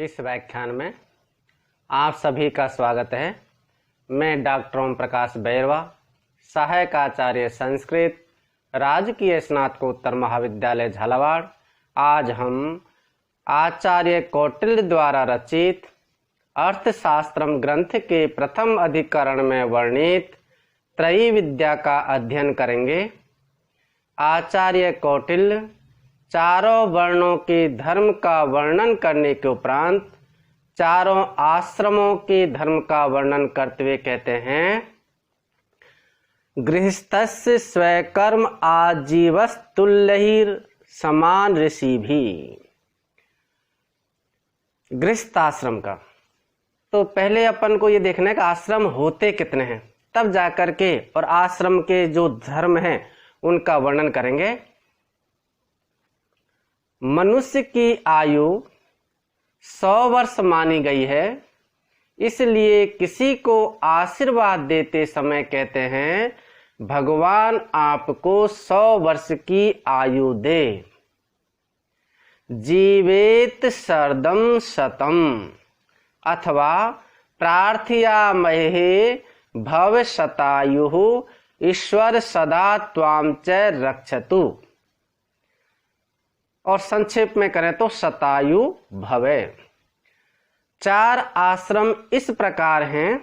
इस व्याख्यान में आप सभी का स्वागत है। मैं डॉक्टर ओम प्रकाश बैरवा, सहायक आचार्य संस्कृत, राजकीय स्नातकोत्तर महाविद्यालय झालावाड़। आज हम आचार्य कौटिल्य द्वारा रचित अर्थशास्त्रम ग्रंथ के प्रथम अधिकरण में वर्णित त्रयी विद्या का अध्ययन करेंगे। आचार्य कौटिल्य चारों वर्णों के धर्म का वर्णन करने के उपरांत चारों आश्रमों के धर्म का वर्णन करते हुए कहते हैं, गृहस्थस्य स्वकर्म आजीवस्तुल्यहिर समान ऋषि भी। गृहस्थाश्रम का तो पहले अपन को ये देखना है कि आश्रम होते कितने हैं, तब जाकर के और आश्रम के जो धर्म हैं उनका वर्णन करेंगे। मनुष्य की आयु 100 वर्ष मानी गई है, इसलिए किसी को आशीर्वाद देते समय कहते हैं, भगवान आपको 100 वर्ष की आयु दे। जीवेत शरदम शतम अथवा प्रार्थयामहे भव शतायुः ईश्वर सदा त्वां च रक्षतु। और संक्षेप में करें तो शतायु भवे। 4 आश्रम इस प्रकार हैं।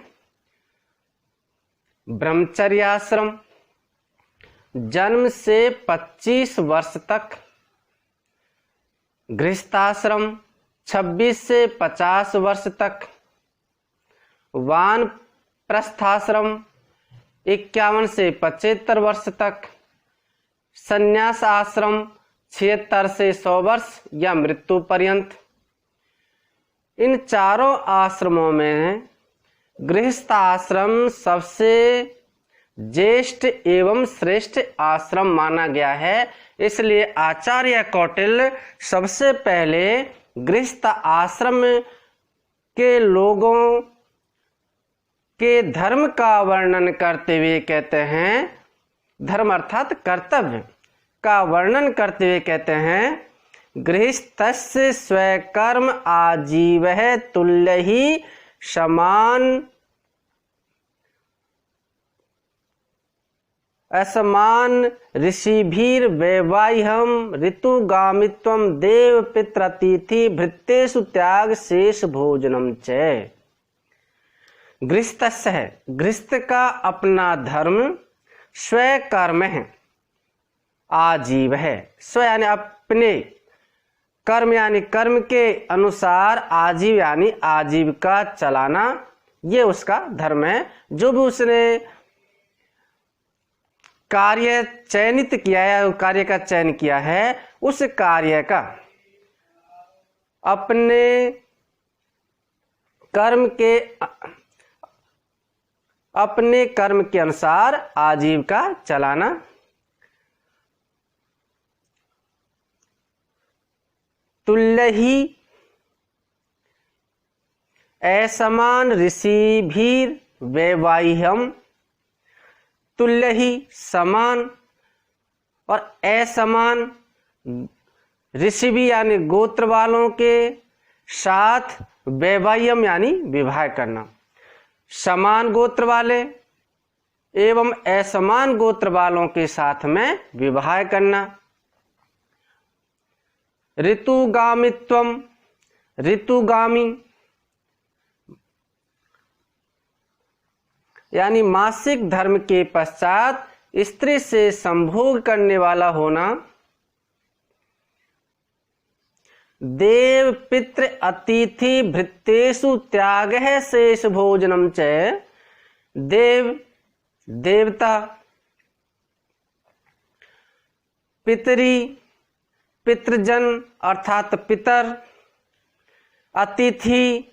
ब्रह्मचर्याश्रम जन्म से 25 वर्ष तक, गृहस्थाश्रम 26 से 50 वर्ष तक, वानप्रस्थाश्रम 51 से 75 वर्ष तक, संन्यास आश्रम 76 से 100 वर्ष या मृत्यु पर्यंत। इन चारों आश्रमों में गृहस्थ आश्रम सबसे ज्येष्ठ एवं श्रेष्ठ आश्रम माना गया है। इसलिए आचार्य कौटिल्य सबसे पहले गृहस्थ आश्रम के लोगों के धर्म का वर्णन करते हुए कहते हैं, धर्म अर्थात कर्तव्य का वर्णन करते हुए कहते हैं, गृहस्थस्य स्वकर्म आजीवः तुल्यहि समान असमान ऋषिभिर वैवाह्यम ऋतुगामित्वम देव पितृतिथि भृत्येषु त्याग शेष भोजनम च। गृहस्थस्य है, गृहस्थ का अपना धर्म स्वकर्म है, आजीव है। स्व यानी अपने, कर्म यानी कर्म के अनुसार, आजीव यानी आजीविका चलाना, ये उसका धर्म है। जो भी उसने कार्य चयनित किया है, कार्य का चयन किया है, उस कार्य का अपने कर्म के अनुसार आजीविका चलाना। तुल्यहि असमान ऋषिभिर वैवाह्यम, तुल्य ही समान और असमान ऋषि भी यानी गोत्र वालों के साथ वैवाह्यम यानी विवाह करना। समान गोत्र वाले एवं असमान गोत्र वालों के साथ में विवाह करना। ऋतुगामित्वम, ऋतुगामी यानी मासिक धर्म के पश्चात स्त्री से संभोग करने वाला होना। देव पितृ अतिथि भृत्येषु त्यागः शेष भोजनम च। देव देवता, पितरी पितृजन अर्थात पितर, अतिथि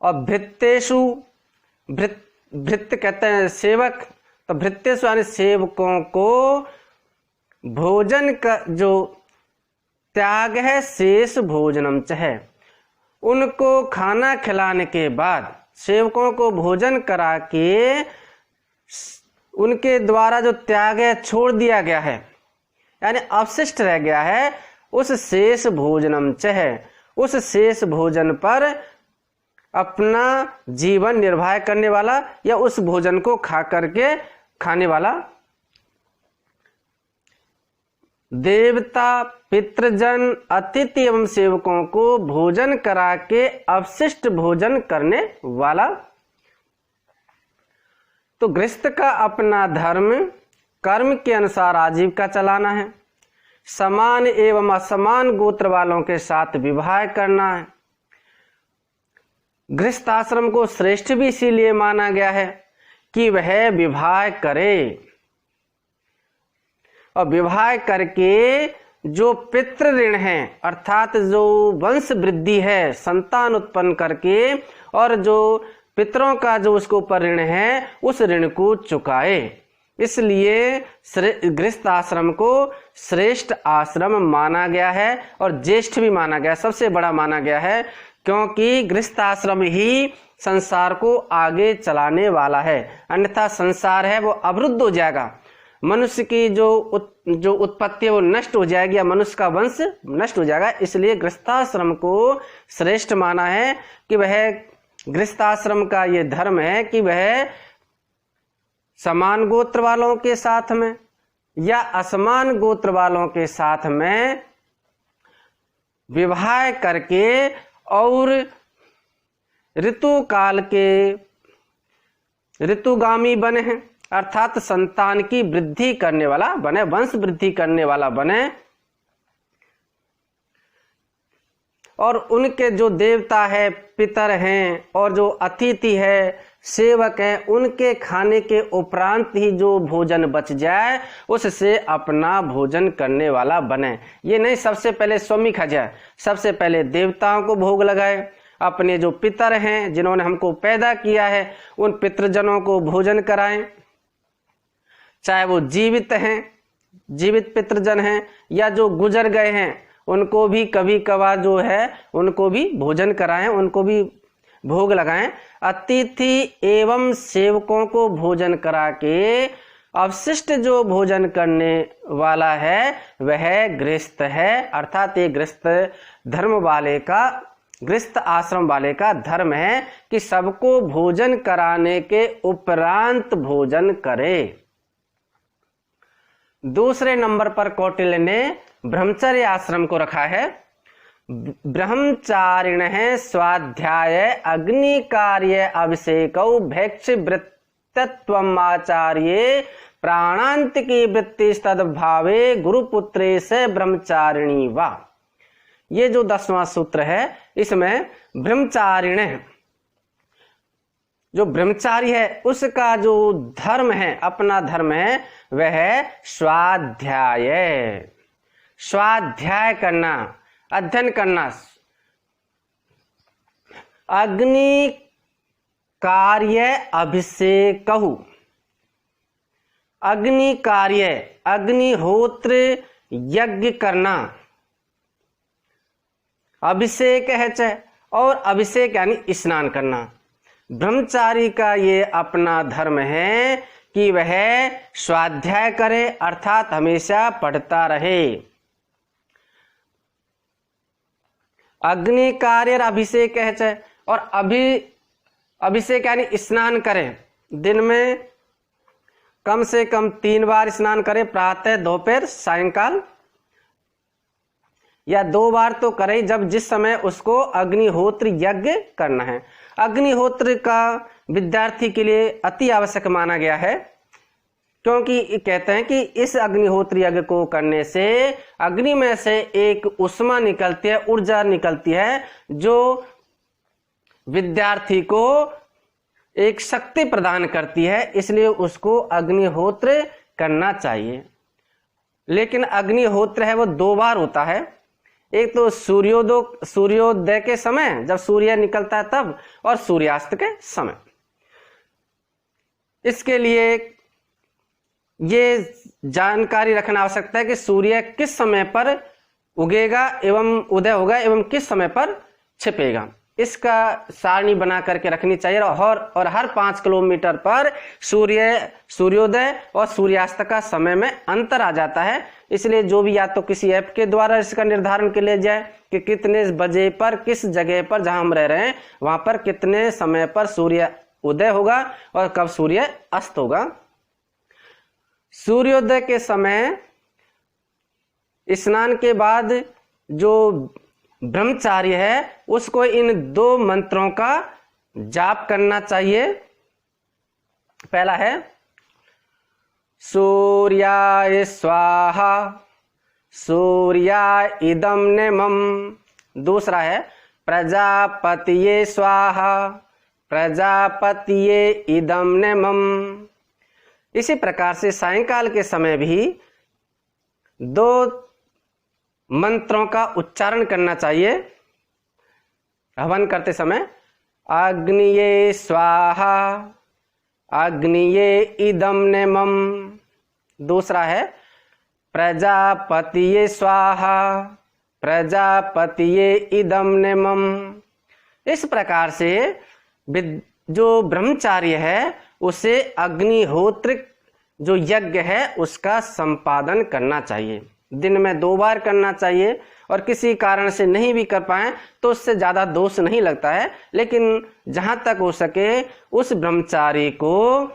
और भृत्येषु, भृत्य कहते हैं सेवक, तो भृत्येषु यानी सेवकों को भोजन का जो त्याग है, शेष भोजनम च है। उनको खाना खिलाने के बाद, सेवकों को भोजन करा के उनके द्वारा जो त्याग है, छोड़ दिया गया है, यानी अवशिष्ट रह गया है, उस शेष भोजनम च है, उस शेष भोजन पर अपना जीवन निर्वाह करने वाला या उस भोजन को खा करके खाने वाला देवता, पितृजन, अतिथि एवं सेवकों को भोजन करा के अवशिष्ट भोजन करने वाला। तो गृहस्थ का अपना धर्म कर्म के अनुसार आजीविका चलाना है, समान एवं असमान गोत्र वालों के साथ विवाह करना है। गृहस्थ आश्रम को श्रेष्ठ भी इसीलिए माना गया है कि वह विवाह करे और विवाह करके जो पितृ ऋण है अर्थात जो वंश वृद्धि है, संतान उत्पन्न करके और जो पितरों का जो उसके ऊपर ऋण है उस ऋण को चुकाए। इसलिए गृहस्थ आश्रम को श्रेष्ठ आश्रम माना गया है और ज्येष्ठ भी माना गया है, सबसे बड़ा माना गया है, क्योंकि गृहस्थ आश्रम ही संसार को आगे चलाने वाला है। अन्यथा संसार है वो अवरुद्ध हो जाएगा, मनुष्य की जो उत्पत्ति है वो नष्ट हो जाएगी या मनुष्य का वंश नष्ट हो जाएगा। इसलिए गृहस्थाश्रम को श्रेष्ठ माना है कि वह गृहस्थाश्रम का ये धर्म है कि वह समान गोत्र वालों के साथ में या असमान गोत्र वालों के साथ में विवाह करके और ऋतु काल के ऋतुगामी बने हैं, अर्थात संतान की वृद्धि करने वाला बने, वंश वृद्धि करने वाला बने। और उनके जो देवता है, पितर हैं और जो अतिथि है, सेवक हैं, उनके खाने के उपरांत ही जो भोजन बच जाए उससे अपना भोजन करने वाला बने। ये नहीं सबसे पहले स्वयं खा जाए, सबसे पहले देवताओं को भोग लगाए, अपने जो पितर हैं जिन्होंने हमको पैदा किया है उन पितृजनों को भोजन कराएं, चाहे वो जीवित हैं, जीवित पितृजन हैं या जो गुजर गए हैं उनको भी कभी कभार जो है उनको भी भोजन कराएं, उनको भी भोग लगाएं। अतिथि एवं सेवकों को भोजन करा के अवशिष्ट जो भोजन करने वाला है वह गृहस्थ है, अर्थात ये गृहस्थ धर्म वाले का, गृहस्थ आश्रम वाले का धर्म है कि सबको भोजन कराने के उपरांत भोजन करे। दूसरे नंबर पर कौटिल्य ने ब्रह्मचर्य आश्रम को रखा है। ब्रह्मचारिण है स्वाध्याय अग्नि कार्य अभिषेकौ भैक्ष वृत्तत्वम आचार्य प्राणांत की वृत्ति तद्भावे गुरुपुत्रे से ब्रह्मचारिणी वा। ये जो 10वां सूत्र है इसमें ब्रह्मचारिण जो ब्रह्मचारी है उसका जो धर्म है, अपना धर्म है वह स्वाध्याय, स्वाध्याय करना, अध्ययन करना। अग्नि कार्य अभिषेकहु, अग्नि कार्य अग्निहोत्र यज्ञ करना, अभिषेक है और अभिषेक यानी स्नान करना। ब्रह्मचारी का ये अपना धर्म है कि वह स्वाध्याय करे, अर्थात हमेशा पढ़ता रहे। अग्नि कार्य अभिषेक है और अभिषेक यानी स्नान करे, दिन में कम से कम 3 बार स्नान करे, प्रातः दोपहर सायंकाल, या 2 बार तो करे जब जिस समय उसको अग्निहोत्र यज्ञ करना है। अग्निहोत्र का विद्यार्थी के लिए अति आवश्यक माना गया है, क्योंकि कहते हैं कि इस अग्निहोत्र यज्ञ को करने से अग्नि में से एक उष्मा निकलती है, ऊर्जा निकलती है जो विद्यार्थी को एक शक्ति प्रदान करती है, इसलिए उसको अग्निहोत्र करना चाहिए। लेकिन अग्निहोत्र है वो 2 बार होता है, एक तो सूर्योदय के समय जब सूर्य निकलता है तब, और सूर्यास्त के समय। इसके लिए ये जानकारी रखना आवश्यक है कि सूर्य किस समय पर उगेगा एवं उदय होगा एवं किस समय पर छिपेगा, इसका सारणी बना करके रखनी चाहिए। और हर 5 किलोमीटर पर सूर्योदय और सूर्यास्त का समय में अंतर आ जाता है, इसलिए जो भी या तो किसी ऐप के द्वारा इसका निर्धारण के लिए जाए कि कितने बजे पर किस जगह पर जहां हम रह रहे हैं वहां पर कितने समय पर सूर्य उदय होगा और कब सूर्य अस्त होगा। सूर्योदय के समय स्नान के बाद जो ब्रह्मचारी है उसको इन 2 मंत्रों का जाप करना चाहिए। पहला है सूर्याय स्वाहा सूर्याय इदं नेमं। दूसरा है प्रजापतिये स्वाहा प्रजापतिये इदं नेमं। इसी प्रकार से सायंकाल के समय भी 2 मंत्रों का उच्चारण करना चाहिए हवन करते समय। अग्निये स्वाहा अग्निये इदं नेमं। दूसरा है प्रजापतिये स्वाहा प्रजापतिये इदं नेमं। इस प्रकार से जो ब्रह्मचार्य है उसे अग्निहोत्र जो यज्ञ है उसका संपादन करना चाहिए। दिन में 2 बार करना चाहिए और किसी कारण से नहीं भी कर पाए तो उससे ज्यादा दोष नहीं लगता है, लेकिन जहां तक हो सके उस ब्रह्मचारी को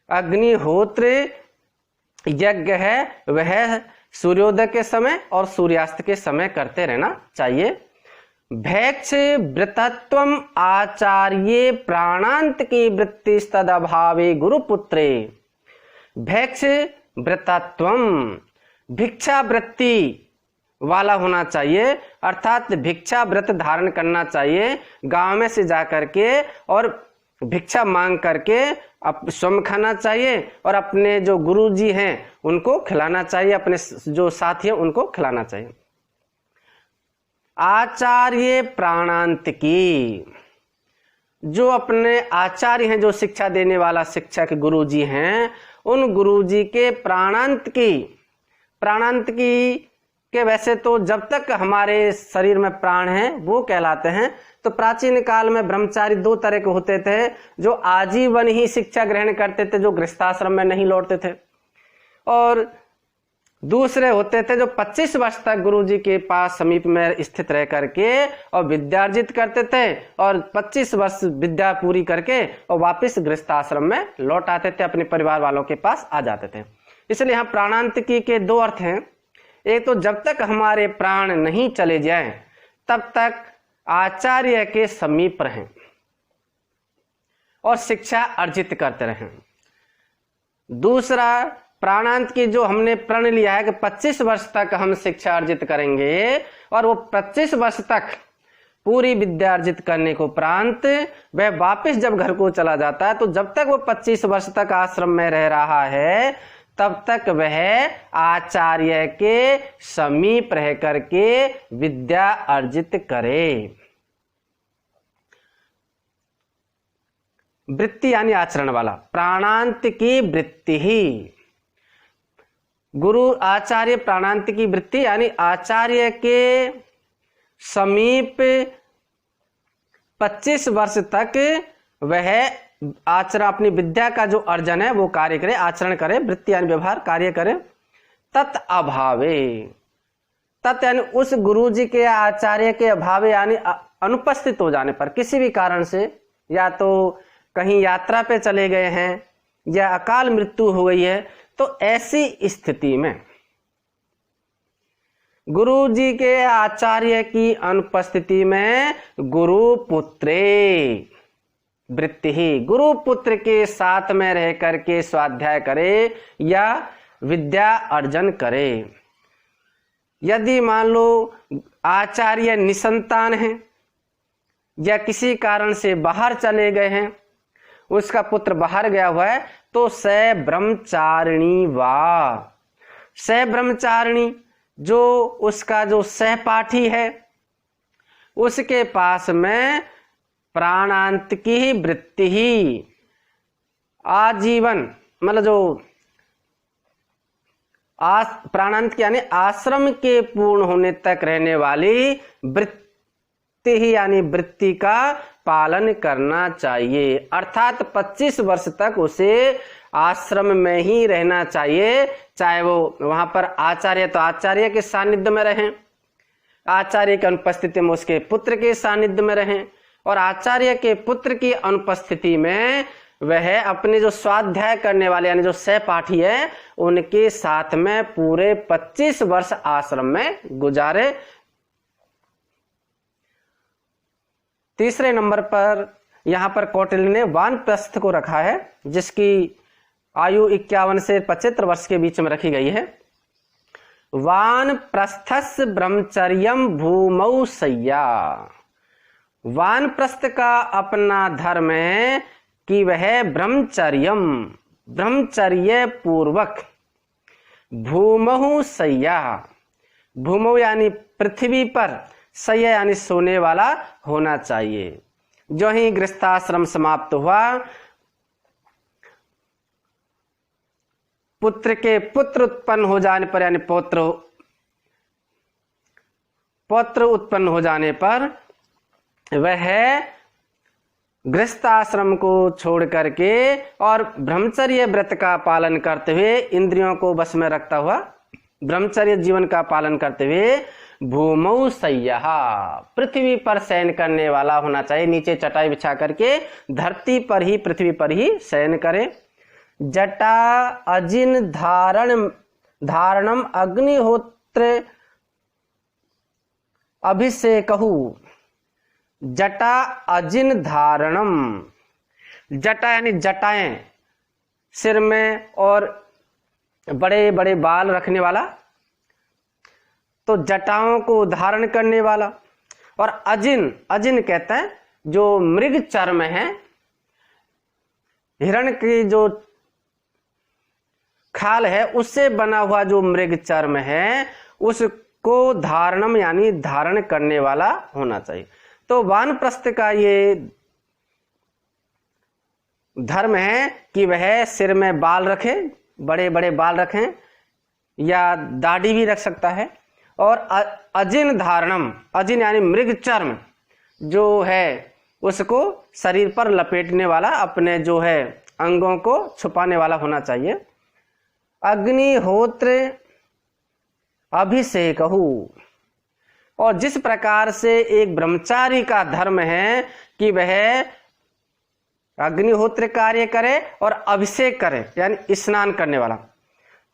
अग्निहोत्र यज्ञ है वह सूर्योदय के समय और सूर्यास्त के समय करते रहना चाहिए। भैक्ष वृतत्वम आचार्ये प्राणांत की वृत्ति तदभावे गुरुपुत्रे। भैक्ष वृतत्वम भिक्षा वृत्ति वाला होना चाहिए, अर्थात भिक्षा व्रत धारण करना चाहिए। गांव में से जाकर के और भिक्षा मांग करके स्वयं खाना चाहिए और अपने जो गुरुजी हैं उनको खिलाना चाहिए, अपने जो साथी हैं उनको खिलाना चाहिए। आचार्य प्राणांत की, जो अपने आचार्य हैं, जो शिक्षा देने वाला शिक्षक गुरुजी हैं, उन गुरुजी के प्राणांत की के वैसे तो जब तक हमारे शरीर में प्राण हैं वो कहलाते हैं। तो प्राचीन काल में ब्रह्मचारी 2 तरह के होते थे, जो आजीवन ही शिक्षा ग्रहण करते थे, जो गृहस्थाश्रम में नहीं लौटते थे, और दूसरे होते थे जो 25 वर्ष तक गुरुजी के पास समीप में स्थित रह करके और विद्यार्जित करते थे और 25 वर्ष विद्या पूरी करके और वापस गृहस्थाश्रम में लौट आते थे, अपने परिवार वालों के पास आ जाते थे। इसलिए यहाँ प्राणांतिकी के 2 अर्थ हैं। एक तो जब तक हमारे प्राण नहीं चले जाएं तब तक आचार्य के समीप रहें और शिक्षा अर्जित करते रहें। दूसरा, प्राणांत की जो हमने प्रण लिया है कि 25 वर्ष तक हम शिक्षा अर्जित करेंगे और वो 25 वर्ष तक पूरी विद्या अर्जित करने को उपरांत वह वापस जब घर को चला जाता है, तो जब तक वो 25 वर्ष तक आश्रम में रह रहा है तब तक वह आचार्य के समीप रह करके विद्या अर्जित करे। वृत्ति यानी आचरण वाला, प्राणांत की वृत्ति ही गुरु आचार्य प्राणांत की वृत्ति यानी आचार्य के समीप 25 वर्ष तक वह आचरण अपनी विद्या का जो अर्जन है वो कार्य करे, आचरण करे, वृत्ति यानी व्यवहार कार्य करे। तत् अभावे, तत् यानी उस गुरुजी के आचार्य के अभावे यानी अनुपस्थित हो जाने पर, किसी भी कारण से, या तो कहीं यात्रा पे चले गए हैं या अकाल मृत्यु हो गई है, तो ऐसी स्थिति में गुरुजी के आचार्य की अनुपस्थिति में गुरु पुत्रे वृत्ति ही, गुरु पुत्र के साथ में रह करके स्वाध्याय करे या विद्या अर्जन करे। यदि मान लो आचार्य निसंतान है या किसी कारण से बाहर चले गए हैं, उसका पुत्र बाहर गया हुआ है, तो स ब्रह्मचारिणी वा, स ब्रह्मचारिणी जो उसका जो सहपाठी है उसके पास में प्राणांत की ही वृत्ति ही आजीवन, मतलब जो प्राणांत की यानी आश्रम के पूर्ण होने तक रहने वाली वृत्ति ही यानी वृत्ति का पालन करना चाहिए। अर्थात 25 वर्ष तक उसे आश्रम में ही रहना चाहिए, चाहे वो वहां पर आचार्य तो आचार्य के सानिध्य में रहें, आचार्य की अनुपस्थिति में उसके पुत्र के सानिध्य में रहें, और आचार्य के पुत्र की अनुपस्थिति में वह अपने जो स्वाध्याय करने वाले यानी जो सहपाठी है उनके साथ में पूरे 25 वर्ष आश्रम में गुजारे। तीसरे नंबर पर यहां पर कौटिल्य ने वानप्रस्थ को रखा है, जिसकी आयु 51 से 75 वर्ष के बीच में रखी गई है। वानप्रस्थस्य ब्रह्मचर्यम भूमौ शय्या। वानप्रस्थ का अपना धर्म है कि वह ब्रह्मचर्य पूर्वक भूमौ शय्या, भूमौ यानी पृथ्वी पर, शय्या यानी सोने वाला होना चाहिए। जो ही गृहस्थाश्रम समाप्त हुआ, पुत्र के पुत्र उत्पन्न हो जाने पर यानी पौत्र उत्पन्न हो जाने पर वह गृहस्थ आश्रम को छोड़ करके और ब्रह्मचर्य व्रत का पालन करते हुए, इंद्रियों को बस में रखता हुआ ब्रह्मचर्य जीवन का पालन करते हुए भूमौ शय्यः, पृथ्वी पर शयन करने वाला होना चाहिए। नीचे चटाई बिछा करके धरती पर ही, पृथ्वी पर ही शयन करे। जटा अजिन धारणम अग्निहोत्र अभिषेकहु। जटा अजिन धारणम, जटा यानी जटाएं, सिर में और बड़े बड़े बाल रखने वाला, तो जटाओं को धारण करने वाला। और अजिन, अजिन कहते हैं जो मृग चर्म है, हिरण की जो खाल है उससे बना हुआ जो मृग चर्म है उसको धारणम यानी धारण करने वाला होना चाहिए। तो वानप्रस्थ का ये धर्म है कि वह सिर में बाल रखे, बड़े बड़े बाल रखें, या दाढ़ी भी रख सकता है। और अजिन धारणम, अजिन यानी मृग चर्म जो है उसको शरीर पर लपेटने वाला, अपने जो है अंगों को छुपाने वाला होना चाहिए। अग्निहोत्र अभिषेकहु, और जिस प्रकार से एक ब्रह्मचारी का धर्म है कि वह अग्निहोत्र कार्य करे और अभिषेक करे यानी स्नान करने वाला,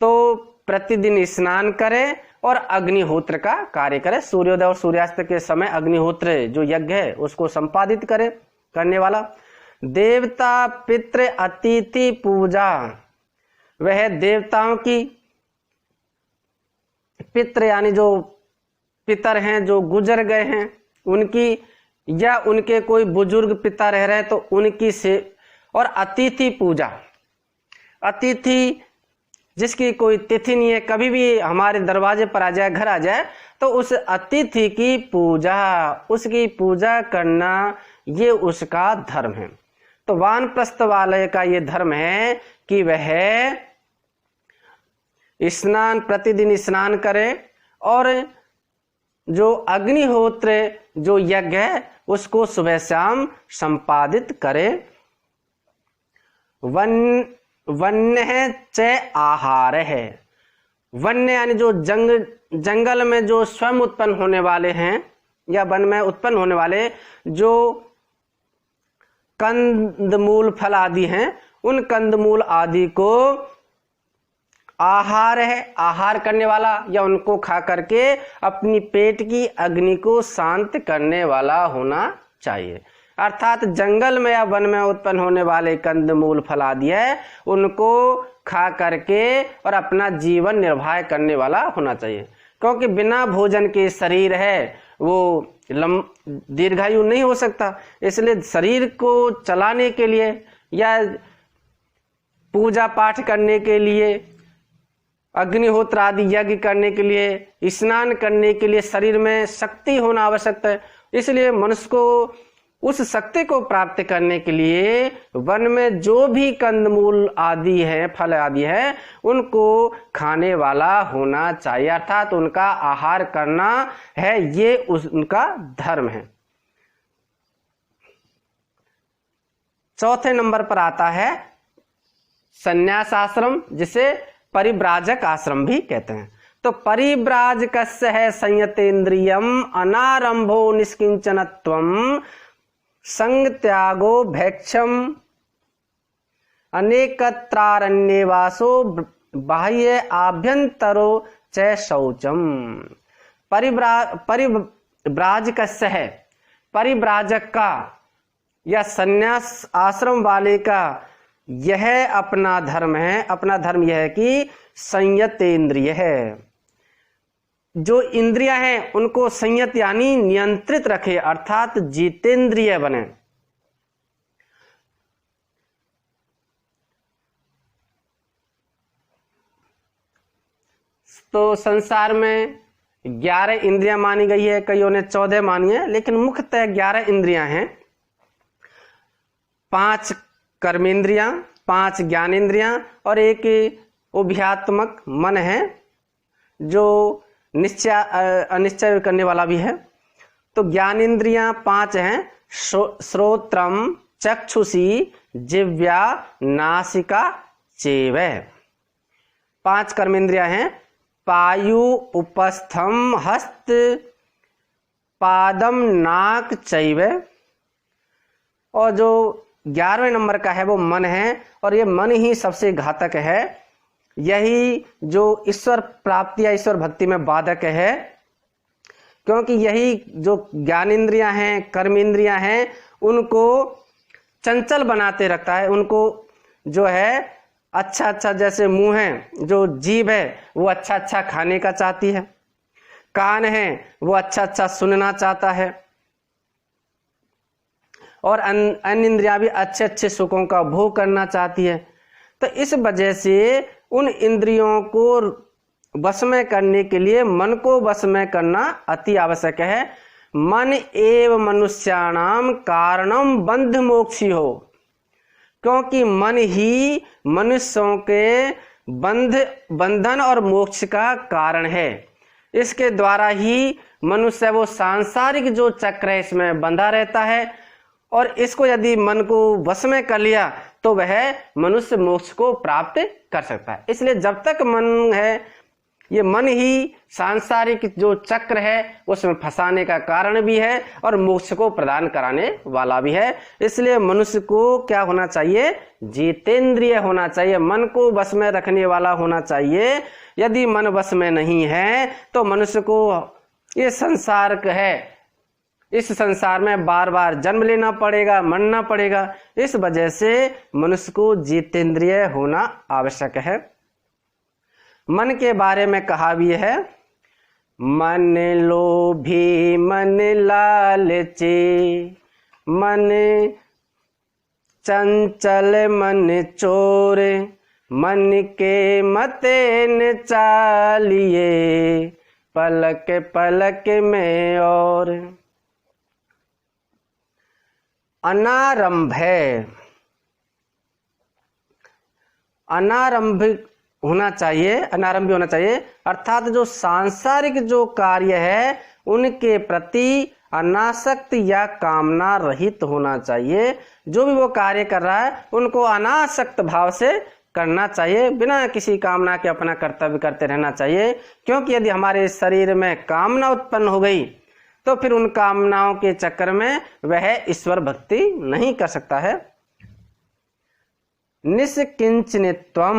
तो प्रतिदिन स्नान करे और अग्निहोत्र का कार्य करे। सूर्योदय और सूर्यास्त के समय अग्निहोत्र जो यज्ञ है उसको संपादित करे, करने वाला। देवता पितृ अतिथि पूजा, वह देवताओं की, पितृ यानी जो पितर हैं जो गुजर गए हैं उनकी, या उनके कोई बुजुर्ग पिता रह रहे तो उनकी से, और अतिथि पूजा, अतिथि जिसकी कोई तिथि नहीं है, कभी भी हमारे दरवाजे पर आ जाए, घर आ जाए, तो उस अतिथि की पूजा, उसकी पूजा करना ये उसका धर्म है। तो वानप्रस्थ वाले का ये धर्म है कि वह स्नान, प्रतिदिन स्नान करे और जो अग्निहोत्र जो यज्ञ है उसको सुबह शाम संपादित करे। वन्य च आहार है, वन्य यानी जो जंगल में जो स्वयं उत्पन्न होने वाले हैं या वन में उत्पन्न होने वाले जो कंदमूल फल आदि हैं, उन कंदमूल आदि को आहार है, आहार करने वाला, या उनको खा करके अपनी पेट की अग्नि को शांत करने वाला होना चाहिए। अर्थात जंगल में या वन में उत्पन्न होने वाले कंदमूल फल आदि है उनको खा करके और अपना जीवन निर्वाह करने वाला होना चाहिए, क्योंकि बिना भोजन के शरीर है वो दीर्घायु नहीं हो सकता। इसलिए शरीर को चलाने के लिए या पूजा पाठ करने के लिए, अग्निहोत्र आदि यज्ञ करने के लिए, स्नान करने के लिए शरीर में शक्ति होना आवश्यक है। इसलिए मनुष्य को उस शक्ति को प्राप्त करने के लिए वन में जो भी कंदमूल आदि है, फल आदि है, उनको खाने वाला होना चाहिए, अर्थात उनका आहार करना है, ये उनका धर्म है। चौथे नंबर पर आता है संन्यास आश्रम, जिसे परिव्राजक आश्रम भी कहते हैं। तो परिव्राजकस्य है संयतेन्द्रियम अनारंभो निष्किंचनत्वम संग त्यागो भैक्षम अनेकत्रारण्यवासो बाह्य आभ्यंतरो च शौचम। परिव्राजकस्य है, परिव्राजक का या संन्यास आश्रम वाले का यह अपना धर्म है। अपना धर्म यह है कि संयतेन्द्रिय है, जो इंद्रियां हैं उनको संयत यानी नियंत्रित रखे, अर्थात जितेंद्रिय बने। तो संसार में 11 इंद्रियां मानी गई है, कईयों ने 14 मानी है, लेकिन मुख्यतः 11 इंद्रियां हैं। 5 कर्मेंद्रियां, 5 ज्ञानेंद्रियां और एक उभयात्मक मन है जो निश्चय अनिश्चय करने वाला भी है। तो ज्ञानेंद्रियां 5 हैं, श्रोत्रम चक्षुषी जिह्वा नासिका चैव। 5 कर्मेंद्रियां हैं, पायु उपस्थम हस्त पादम नाक चैव। और जो 11वें नंबर का है वो मन है, और ये मन ही सबसे घातक है। यही जो ईश्वर प्राप्ति या ईश्वर भक्ति में बाधक है, क्योंकि यही जो ज्ञानेंद्रियां हैं, कर्मेंद्रियां हैं, उनको चंचल बनाते रखता है। उनको जो है अच्छा अच्छा, जैसे मुंह है, जो जीभ है वो अच्छा अच्छा खाने का चाहती है, कान है वो अच्छा अच्छा सुनना चाहता है, और अन्य इंद्रियां भी अच्छे अच्छे सुखों का भोग करना चाहती है। तो इस वजह से उन इंद्रियों को वश में करने के लिए मन को वश में करना अति आवश्यक है। मन एव मनुष्याणाम कारणम बंध मोक्षी हो, क्योंकि मन ही मनुष्यों के बंधन और मोक्ष का कारण है। इसके द्वारा ही मनुष्य वो सांसारिक जो चक्र है इसमें बंधा रहता है, और इसको यदि मन को वश में कर लिया तो वह मनुष्य मोक्ष को प्राप्त कर सकता है। इसलिए जब तक मन है, ये मन ही सांसारिक जो चक्र है उसमें फंसाने का कारण भी है और मोक्ष को प्रदान कराने वाला भी है। इसलिए मनुष्य को क्या होना चाहिए? जितेंद्रिय होना चाहिए, मन को वश में रखने वाला होना चाहिए। यदि मन वश में नहीं है तो मनुष्य को ये संसार है, इस संसार में बार बार जन्म लेना पड़ेगा, मरना पड़ेगा। इस वजह से मनुष्य को जितेंद्रिय होना आवश्यक है। मन के बारे में कहा भी है, मन लोभी मन लालची मन चंचल मन चोर मन के मते न चालिए पलक पलक में। और अनारंभ है, अनारंभिक होना चाहिए, अनारंभी होना चाहिए, अर्थात जो सांसारिक जो कार्य है उनके प्रति अनासक्त या कामना रहित होना चाहिए। जो भी वो कार्य कर रहा है उनको अनासक्त भाव से करना चाहिए, बिना किसी कामना के अपना कर्तव्य करते रहना चाहिए। क्योंकि यदि हमारे शरीर में कामना उत्पन्न हो गई तो फिर उन कामनाओं के चक्कर में वह ईश्वर भक्ति नहीं कर सकता है। निष्किंचनित्वम,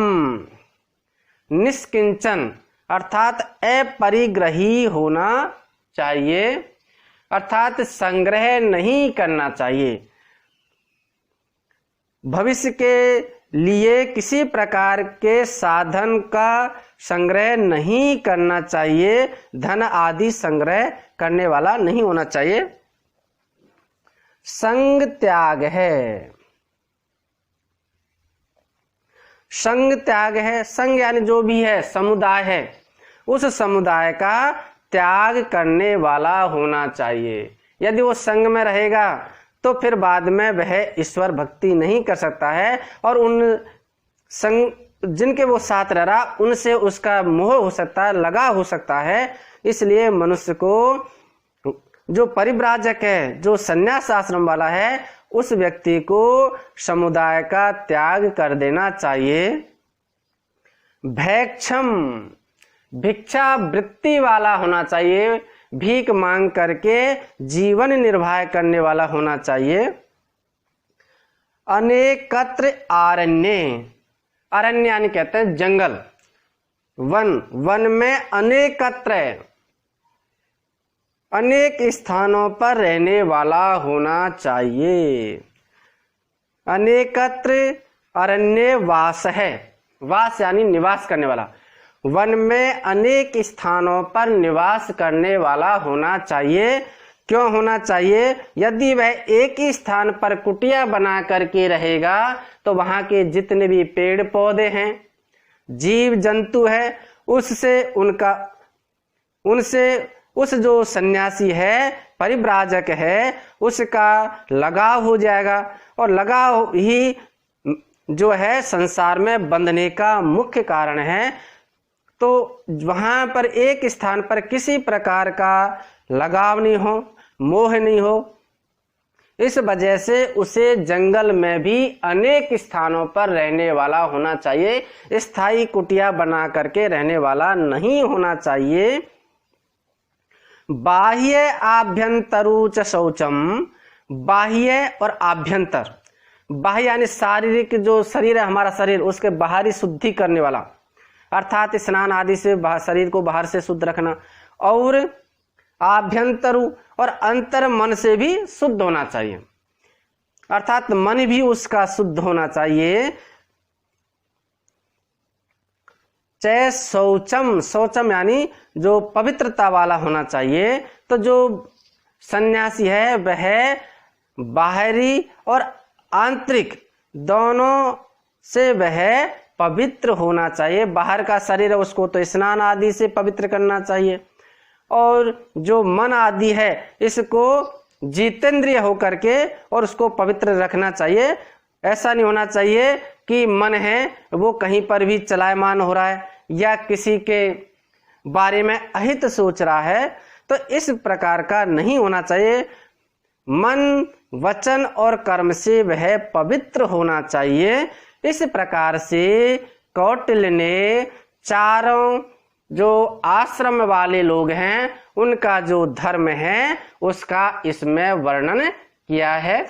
निष्किंचन अर्थात अपरिग्रही होना चाहिए, अर्थात संग्रह नहीं करना चाहिए। भविष्य के लिए किसी प्रकार के साधन का संग्रह नहीं करना चाहिए, धन आदि संग्रह करने वाला नहीं होना चाहिए। संग त्याग है, संग त्याग है, संग यानी जो भी है समुदाय है, उस समुदाय का त्याग करने वाला होना चाहिए। यदि वो संग में रहेगा तो फिर बाद में वह ईश्वर भक्ति नहीं कर सकता है, और उन संग जिनके वो साथ रह रहा उनसे उसका मोह हो सकता है, लगा हो सकता है। इसलिए मनुष्य को जो परिव्राजक है, जो संन्यास आश्रम वाला है, उस व्यक्ति को समुदाय का त्याग कर देना चाहिए। भैक्षम, भिक्षा वृत्ति वाला होना चाहिए, भीख मांग करके जीवन निर्वाह करने वाला होना चाहिए। अनेकत्र आरण्य, अरण्य यानी कहते हैं जंगल, वन, वन में अनेकत्र, अनेक स्थानों पर रहने वाला होना चाहिए। अनेकत्र अरण्य वास है, वास यानी निवास करने वाला, वन में अनेक स्थानों पर निवास करने वाला होना चाहिए। क्यों होना चाहिए? यदि वह एक ही स्थान पर कुटिया बना करके रहेगा तो वहां के जितने भी पेड़ पौधे हैं, जीव जंतु है, उनसे उस जो सन्यासी है, परिव्राजक है, उसका लगाव हो जाएगा, और लगाव ही जो है संसार में बंधने का मुख्य कारण है। तो वहां पर एक स्थान पर किसी प्रकार का लगाव नहीं हो, मोह नहीं हो, इस वजह से उसे जंगल में भी अनेक स्थानों पर रहने वाला होना चाहिए, स्थायी कुटिया बना करके रहने वाला नहीं होना चाहिए। बाह्य आभ्यंतरुच शौचम, बाह्य और आभ्यंतर, बाह्य यानी शारीरिक जो शरीर है, हमारा शरीर, उसके बाहरी शुद्धि करने वाला, अर्थात स्नान आदि से शरीर को बाहर से शुद्ध रखना, और आभ्यंतरु और अंतर मन से भी शुद्ध होना चाहिए, अर्थात मन भी उसका शुद्ध होना चाहिए। चय शौचम, शौचम यानी जो पवित्रता वाला होना चाहिए। तो जो सन्यासी है वह बाहरी और आंतरिक दोनों से वह पवित्र होना चाहिए। बाहर का शरीर है उसको तो स्नान आदि से पवित्र करना चाहिए, और जो मन आदि है इसको जितेंद्रिय होकर के और उसको पवित्र रखना चाहिए। ऐसा नहीं होना चाहिए कि मन है वो कहीं पर भी चलायमान हो रहा है या किसी के बारे में अहित सोच रहा है, तो इस प्रकार का नहीं होना चाहिए। मन, वचन और कर्म से वह पवित्र होना चाहिए। इस प्रकार से कौटिल्य ने चारों जो आश्रम वाले लोग हैं उनका जो धर्म है उसका इसमें वर्णन किया है।